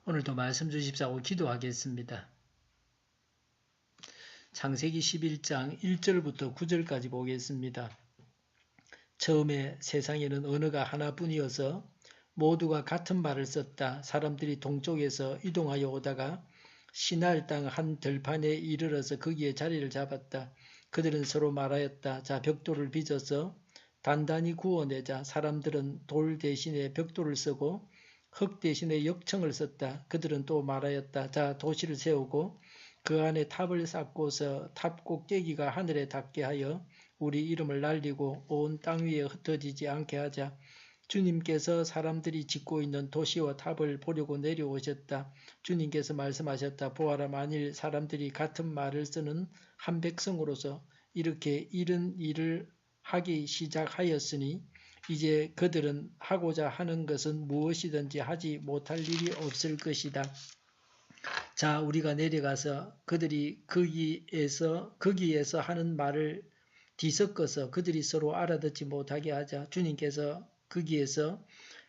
오늘도 말씀 주십사고 기도하겠습니다. 창세기 11장 1절부터 9절까지 보겠습니다. 처음에 세상에는 언어가 하나뿐이어서 모두가 같은 말을 썼다. 사람들이 동쪽에서 이동하여 오다가 시날 땅 한 들판에 이르러서 거기에 자리를 잡았다. 그들은 서로 말하였다. 자, 벽돌을 빚어서 단단히 구워내자. 사람들은 돌 대신에 벽돌을 쓰고 흙 대신에 역청을 썼다. 그들은 또 말하였다. 자, 도시를 세우고 그 안에 탑을 쌓고서 탑 꼭대기가 하늘에 닿게 하여 우리 이름을 날리고 온 땅 위에 흩어지지 않게 하자. 주님께서 사람들이 짓고 있는 도시와 탑을 보려고 내려오셨다. 주님께서 말씀하셨다. 보아라, 만일 사람들이 같은 말을 쓰는 한 백성으로서 이렇게 이런 일을 하기 시작하였으니 이제 그들은 하고자 하는 것은 무엇이든지 하지 못할 일이 없을 것이다. 자, 우리가 내려가서 그들이 거기에서 하는 말을 뒤섞어서 그들이 서로 알아듣지 못하게 하자. 주님께서 거기에서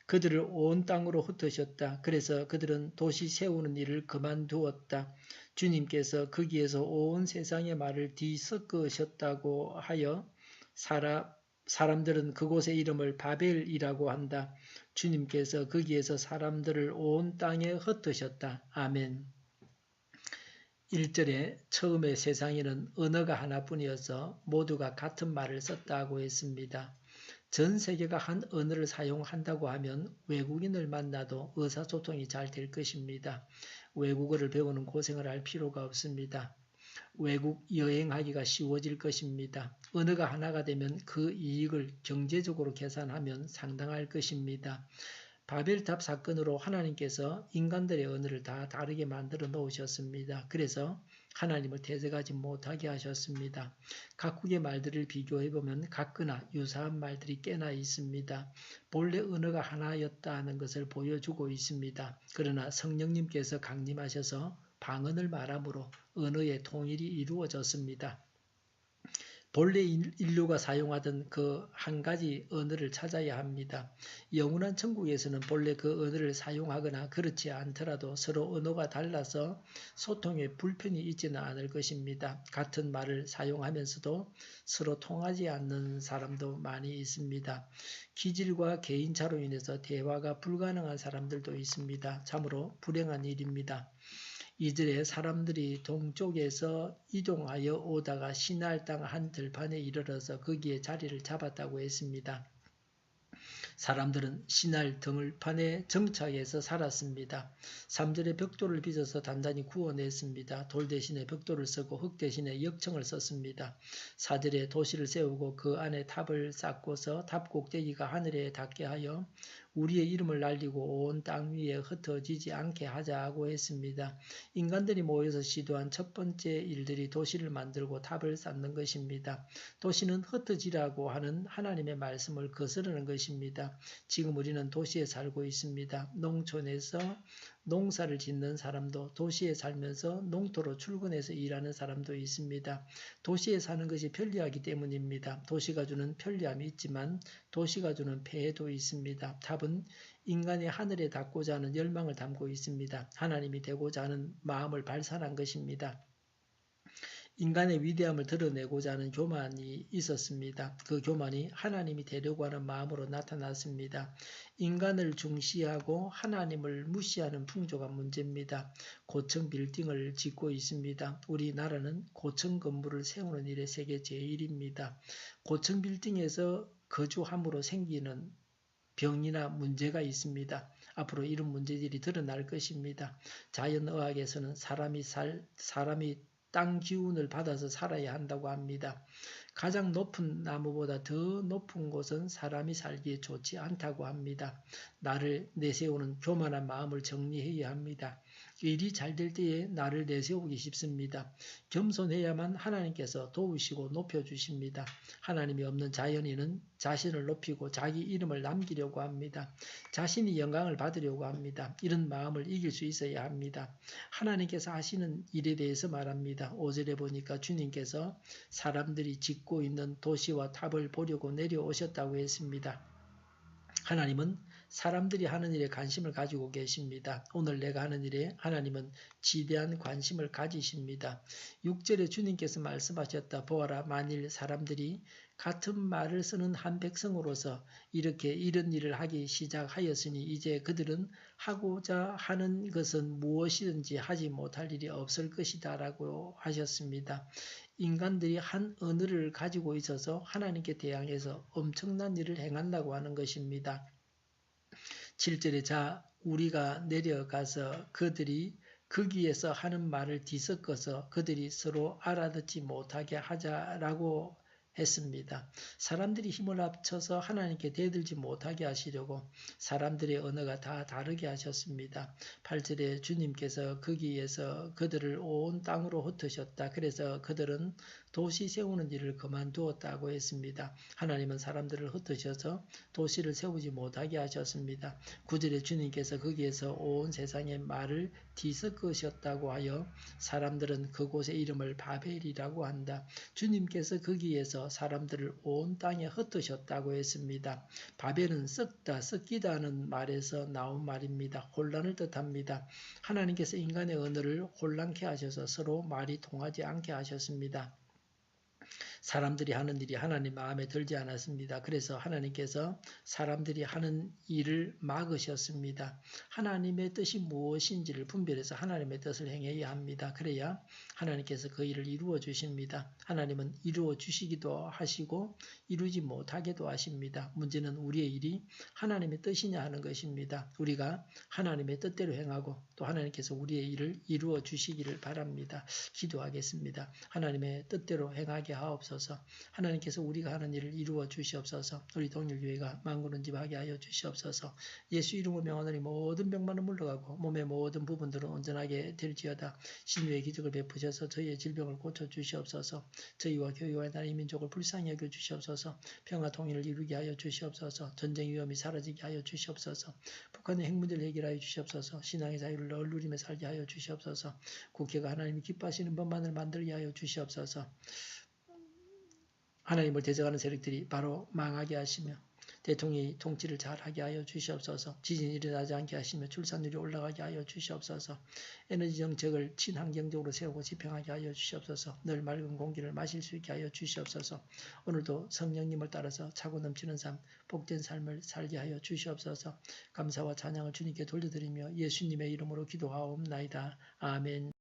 그들을 온 땅으로 흩으셨다. 그래서 그들은 도시 세우는 일을 그만두었다. 주님께서 거기에서 온 세상의 말을 뒤섞으셨다고 하여 사람들은 그곳의 이름을 바벨이라고 한다. 주님께서 거기에서 사람들을 온 땅에 흩으셨다. 아멘. 1절에 처음에 세상에는 언어가 하나뿐이어서 모두가 같은 말을 썼다고 했습니다. 전 세계가 한 언어를 사용한다고 하면 외국인을 만나도 의사소통이 잘 될 것입니다. 외국어를 배우는 고생을 할 필요가 없습니다. 외국 여행하기가 쉬워질 것입니다. 언어가 하나가 되면 그 이익을 경제적으로 계산하면 상당할 것입니다. 바벨탑 사건으로 하나님께서 인간들의 언어를 다 다르게 만들어 놓으셨습니다. 그래서 하나님을 대적하지 못하게 하셨습니다. 각국의 말들을 비교해보면 같거나 유사한 말들이 꽤나 있습니다. 본래 언어가 하나였다는 것을 보여주고 있습니다. 그러나 성령님께서 강림하셔서 방언을 말함으로 언어의 통일이 이루어졌습니다. 본래 인류가 사용하던 그 한 가지 언어를 찾아야 합니다. 영원한 천국에서는 본래 그 언어를 사용하거나 그렇지 않더라도 서로 언어가 달라서 소통에 불편이 있지는 않을 것입니다. 같은 말을 사용하면서도 서로 통하지 않는 사람도 많이 있습니다. 기질과 개인차로 인해서 대화가 불가능한 사람들도 있습니다. 참으로 불행한 일입니다. 2절에 사람들이 동쪽에서 이동하여 오다가 시날 땅 한 들판에 이르러서 거기에 자리를 잡았다고 했습니다. 사람들은 시날 들판에 정착해서 살았습니다. 3절에 벽돌을 빚어서 단단히 구워냈습니다. 돌 대신에 벽돌을 쓰고 흙 대신에 역청을 썼습니다. 4절에 도시를 세우고 그 안에 탑을 쌓고서 탑 꼭대기가 하늘에 닿게 하여 우리의 이름을 날리고 온 땅 위에 흩어지지 않게 하자고 했습니다. 인간들이 모여서 시도한 첫 번째 일들이 도시를 만들고 탑을 쌓는 것입니다. 도시는 흩어지라고 하는 하나님의 말씀을 거스르는 것입니다. 지금 우리는 도시에 살고 있습니다. 농촌에서 농사를 짓는 사람도 도시에 살면서 농토로 출근해서 일하는 사람도 있습니다. 도시에 사는 것이 편리하기 때문입니다. 도시가 주는 편리함이 있지만 도시가 주는 폐해도 있습니다. 탑은 인간이 하늘에 닿고자 하는 열망을 담고 있습니다. 하나님이 되고자 하는 마음을 발산한 것입니다. 인간의 위대함을 드러내고자 하는 교만이 있었습니다. 그 교만이 하나님이 되려고 하는 마음으로 나타났습니다. 인간을 중시하고 하나님을 무시하는 풍조가 문제입니다. 고층 빌딩을 짓고 있습니다. 우리나라는 고층 건물을 세우는 일에 세계 제1입니다. 고층 빌딩에서 거주함으로 생기는 병이나 문제가 있습니다. 앞으로 이런 문제들이 드러날 것입니다. 자연의학에서는 사람이 땅 기운을 받아서 살아야 한다고 합니다. 가장 높은 나무보다 더 높은 곳은 사람이 살기에 좋지 않다고 합니다. 나를 내세우는 교만한 마음을 정리해야 합니다. 일이 잘 될 때에 나를 내세우기 쉽습니다. 겸손해야만 하나님께서 도우시고 높여주십니다. 하나님이 없는 자연인은 자신을 높이고 자기 이름을 남기려고 합니다. 자신이 영광을 받으려고 합니다. 이런 마음을 이길 수 있어야 합니다. 하나님께서 하시는 일에 대해서 말합니다. 5절에 보니까 주님께서 사람들이 짓고 있는 도시와 탑을 보려고 내려오셨다고 했습니다. 하나님은 사람들이 하는 일에 관심을 가지고 계십니다. 오늘 내가 하는 일에 하나님은 지대한 관심을 가지십니다. 6절에 주님께서 말씀하셨다. 보아라, 만일 사람들이 같은 말을 쓰는 한 백성으로서 이렇게 이런 일을 하기 시작하였으니 이제 그들은 하고자 하는 것은 무엇이든지 하지 못할 일이 없을 것이다 라고 하셨습니다. 인간들이 한 언어를 가지고 있어서 하나님께 대항해서 엄청난 일을 행한다고 하는 것입니다. 7절에 자 우리가 내려가서 그들이 거기에서 하는 말을 뒤섞어서 그들이 서로 알아듣지 못하게 하자라고 했습니다. 사람들이 힘을 합쳐서 하나님께 대들지 못하게 하시려고 사람들의 언어가 다 다르게 하셨습니다. 8절에 주님께서 거기에서 그들을 온 땅으로 흩으셨다. 그래서 그들은 도시 세우는 일을 그만두었다고 했습니다. 하나님은 사람들을 흩으셔서 도시를 세우지 못하게 하셨습니다. 9절에 주님께서 거기에서 온 세상의 말을 뒤섞으셨다고 하여 사람들은 그곳의 이름을 바벨이라고 한다. 주님께서 거기에서 사람들을 온 땅에 흩으셨다고 했습니다. 바벨은 썩다, 썩기다 하는 말에서 나온 말입니다. 혼란을 뜻합니다. 하나님께서 인간의 언어를 혼란케 하셔서 서로 말이 통하지 않게 하셨습니다. 사람들이 하는 일이 하나님 마음에 들지 않았습니다. 그래서 하나님께서 사람들이 하는 일을 막으셨습니다. 하나님의 뜻이 무엇인지를 분별해서 하나님의 뜻을 행해야 합니다. 그래야 하나님께서 그 일을 이루어 주십니다. 하나님은 이루어 주시기도 하시고 이루지 못하게도 하십니다. 문제는 우리의 일이 하나님의 뜻이냐 하는 것입니다. 우리가 하나님의 뜻대로 행하고 또 하나님께서 우리의 일을 이루어 주시기를 바랍니다. 기도하겠습니다. 하나님의 뜻대로 행하게 하옵소서. 하나님께서 우리가 하는 일을 이루어 주시옵소서. 우리 동일교회가 만군은집하게 하여 주시옵소서. 예수 이름으로 명하노니 모든 병만은 물러가고 몸의 모든 부분들은 온전하게 될지어다. 신유의 기적을 베푸셔서 저희의 질병을 고쳐 주시옵소서. 저희와 교회와 나라의 민족을 불쌍히 여겨 주시옵소서. 평화 통일을 이루게 하여 주시옵소서. 전쟁 위험이 사라지게 하여 주시옵소서. 북한의 핵 문제를 해결하여 주시옵소서. 신앙의 자유를 늘 누리며 살게 하여 주시옵소서. 국회가 하나님이 기뻐하시는 법만을 만들게 하여 주시옵소서. 하나님을 대적하는 세력들이 바로 망하게 하시며 대통령이 통치를 잘하게 하여 주시옵소서. 지진이 일어나지 않게 하시며 출산율이 올라가게 하여 주시옵소서. 에너지 정책을 친환경적으로 세우고 집행하게 하여 주시옵소서. 늘 맑은 공기를 마실 수 있게 하여 주시옵소서. 오늘도 성령님을 따라서 차고 넘치는 삶, 복된 삶을 살게 하여 주시옵소서. 감사와 찬양을 주님께 돌려드리며 예수님의 이름으로 기도하옵나이다. 아멘.